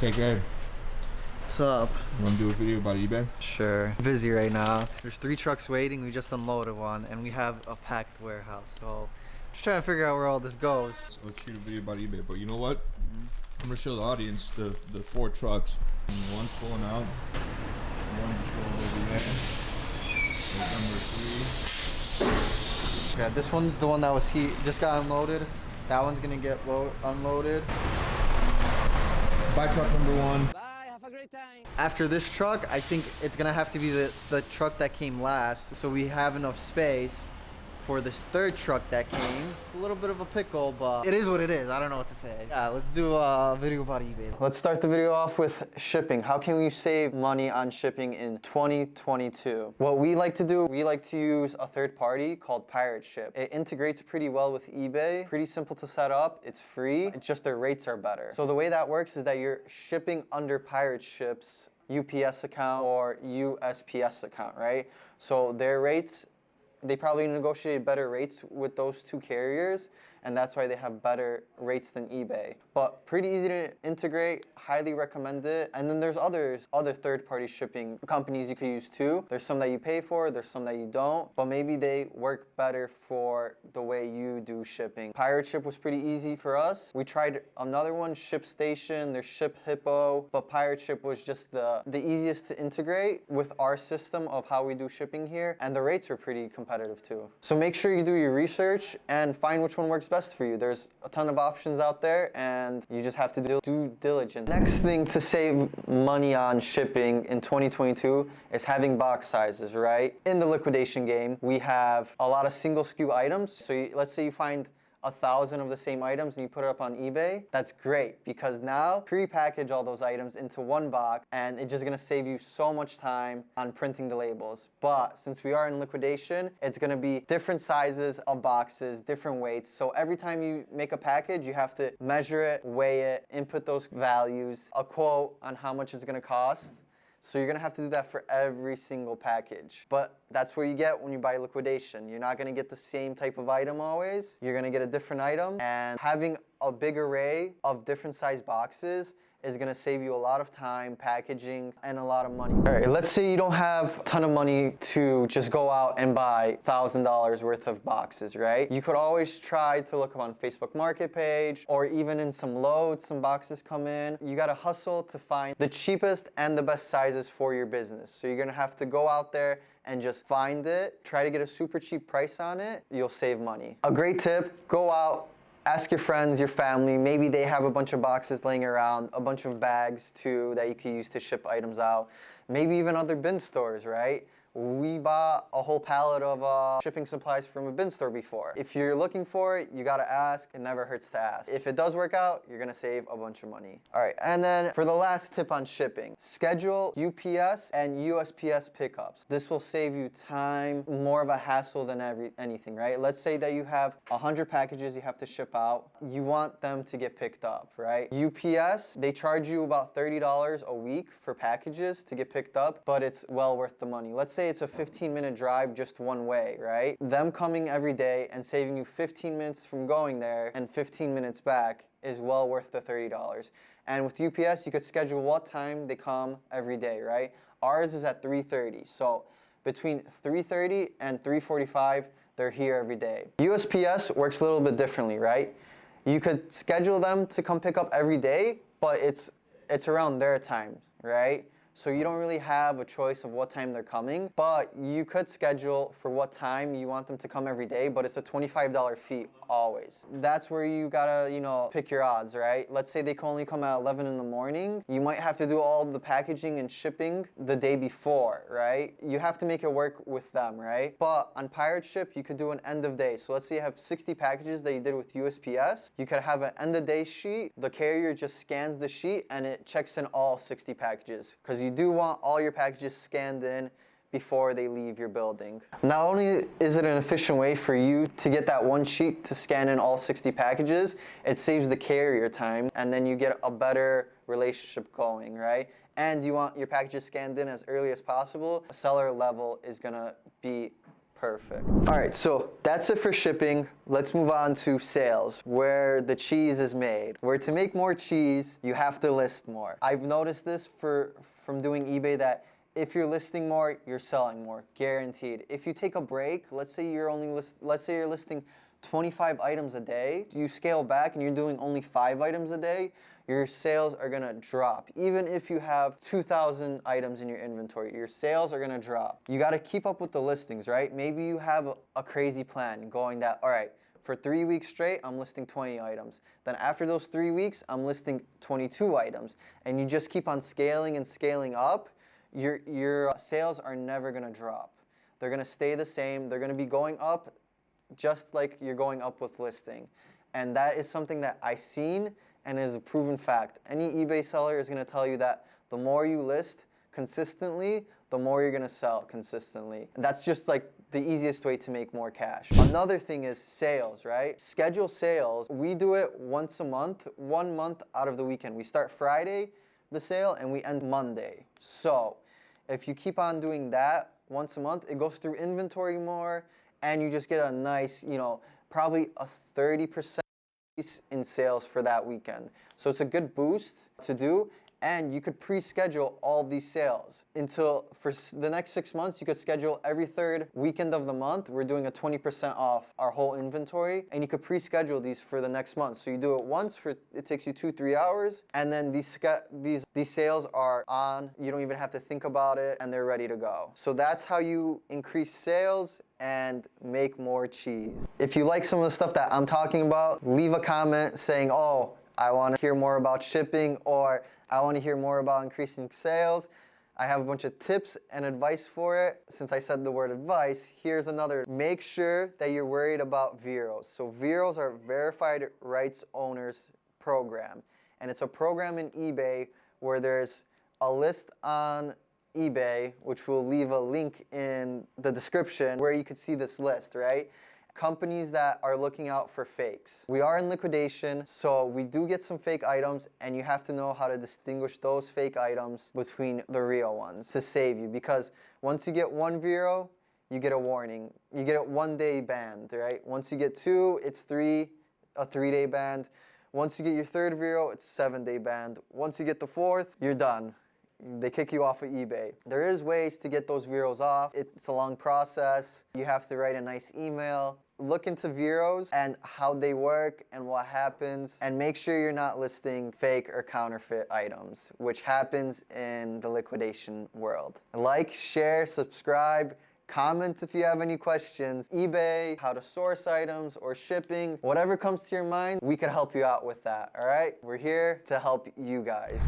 KK, What's up? you want to do a video about eBay? Sure. Busy right now. There's 3 trucks waiting. We just unloaded one, and we have a packed warehouse. So, just trying to figure out where all this goes. So let's shoot a video about eBay. But you know what? I'm gonna show the audience the 4 trucks. One's pulling out. One just rolled over there. There's number 3. Yeah, this one's the one that was just got unloaded. That one's gonna get unloaded. Buy truck number 1. Bye, have a great time. After this truck, I think it's gonna have to be the truck that came last, so we have enough space for this 3rd truck that came. It's a little bit of a pickle, but it is what it is. I don't know what to say. Yeah, let's do a video about eBay. Let's start the video off with shipping. How can we save money on shipping in 2022? What we like to do, we like to use a 3rd party called Pirate Ship. It integrates pretty well with eBay. Pretty simple to set up. It's free. It's just their rates are better. So the way that works is that you're shipping under Pirate Ship's UPS account or USPS account, right? So their rates, they probably negotiated better rates with those 2 carriers, and that's why they have better rates than eBay. But pretty easy to integrate, highly recommend it. And then there's other 3rd-party shipping companies you could use too. There's some that you pay for, there's some that you don't, but maybe they work better for the way you do shipping. Pirate Ship was pretty easy for us. We tried another one, ShipStation, there's ShipHippo, but Pirate Ship was just the easiest to integrate with our system of how we do shipping here, and the rates were pretty competitive too. So make sure you do your research and find which one works best for you. There's a ton of options out there, and you just have to do due diligence. Next thing to save money on shipping in 2022 is having box sizes, right? In the liquidation game, we have a lot of single SKU items. So let's say you find 1,000 of the same items and you put it up on eBay. That's great, because now pre-package all those items into one box, and it's just gonna save you so much time on printing the labels. But since we are in liquidation, it's gonna be different sizes of boxes, different weights. So every time you make a package, you have to measure it, weigh it, input those values, a quote on how much it's gonna cost. So you're gonna have to do that for every single package. But that's what you get when you buy liquidation. You're not gonna get the same type of item always. You're gonna get a different item, and having a big array of different size boxes is gonna save you a lot of time, packaging, and a lot of money. All right, let's say you don't have a ton of money to just go out and buy $1,000 worth of boxes, right? You could always try to look up on Facebook Market page, or even in some loads, some boxes come in. You gotta hustle to find the cheapest and the best sizes for your business. So you're gonna have to go out there and just find it, try to get a super cheap price on it. You'll save money. A great tip, go out, ask your friends, your family, maybe they have a bunch of boxes laying around, a bunch of bags too that you can use to ship items out. Maybe even other bin stores, right? We bought a whole pallet of shipping supplies from a bin store before. If you're looking for it, you gotta ask. It never hurts to ask. If it does work out, you're gonna save a bunch of money. All right, and then for the last tip on shipping, schedule UPS and USPS pickups. This will save you time, more of a hassle than anything, right? Let's say that you have 100 packages you have to ship out. You want them to get picked up, right? UPS, they charge you about $30 a week for packages to get picked up, but it's well worth the money. Let's say it's a 15-minute drive just one way, right? Them coming every day and saving you 15 minutes from going there and 15 minutes back is well worth the $30. And with UPS, you could schedule what time they come every day, right? Ours is at 3:30. So between 3:30 and 3:45, they're here every day. USPS works a little bit differently, right? You could schedule them to come pick up every day, but it's around their time, right? So you don't really have a choice of what time they're coming, but you could schedule for what time you want them to come every day, but it's a $25 fee always. That's where you gotta, pick your odds, right? Let's say they can only come at 11 in the morning. You might have to do all the packaging and shipping the day before, right? You have to make it work with them, right? But on Pirate Ship, you could do an end of day. So let's say you have 60 packages that you did with USPS. You could have an end of day sheet. The carrier just scans the sheet and it checks in all 60 packages, because you do want all your packages scanned in before they leave your building. Not only is it an efficient way for you to get that one sheet to scan in all 60 packages, it saves the carrier time, and then you get a better relationship going, right? And you want your packages scanned in as early as possible. Seller level is gonna be Perfect. All right, so that's it for shipping. Let's move on to sales, where the cheese is made. Where to make more cheese, you have to list more. I've noticed this from doing eBay that if you're listing more, you're selling more, guaranteed. If you take a break, let's say you're listing 25 items a day, you scale back and you're doing only 5 items a day, your sales are gonna drop. Even if you have 2,000 items in your inventory, your sales are gonna drop. You gotta keep up with the listings, right? Maybe you have a crazy plan going that, all right, for 3 weeks straight, I'm listing 20 items. Then after those 3 weeks, I'm listing 22 items. And you just keep on scaling and scaling up, your sales are never gonna drop. They're gonna stay the same. They're gonna be going up just like you're going up with listing. And that is something that I've seen and is a proven fact. Any eBay seller is gonna tell you that the more you list consistently, the more you're gonna sell consistently. And that's just like the easiest way to make more cash. Another thing is sales, right? Schedule sales. We do it once a month, 1 month out of the weekend. We start Friday, the sale, and we end Monday. So if you keep on doing that once a month, it goes through inventory more, and you just get a nice, probably a 30% in sales for that weekend. So it's a good boost to do, and you could pre-schedule all these sales until for the next 6 months. You could schedule every 3rd weekend of the month. We're doing a 20% off our whole inventory, and you could pre-schedule these for the next month. So you do it once it takes you 2-3 hours, and then these sales are on. You don't even have to think about it, and they're ready to go. So that's how you increase sales and make more cheese. If you like some of the stuff that I'm talking about, leave a comment saying, oh, I want to hear more about shipping, or I want to hear more about increasing sales. I have a bunch of tips and advice for it. Since I said the word advice, here's another. Make sure that you're worried about VEROs. So VEROs are Verified Rights Owners Program. And it's a program in eBay where there's a list on eBay, which we'll leave a link in the description, where you could see this list, right? Companies that are looking out for fakes. We are in liquidation, so we do get some fake items, and you have to know how to distinguish those fake items between the real ones to save you, because once you get 1 VERO, you get a warning. You get a 1-day ban, right? Once you get 2, it's a 3-day ban. Once you get your 3rd VERO, it's 7-day ban. Once you get the 4th, you're done. They kick you off of eBay. There is ways to get those VEROs off. It's a long process. You have to write a nice email. Look into VEROs and how they work and what happens, and make sure you're not listing fake or counterfeit items, which happens in the liquidation world. Like, share, subscribe, comment if you have any questions. eBay, how to source items, or shipping, whatever comes to your mind, we could help you out with that, all right? We're here to help you guys.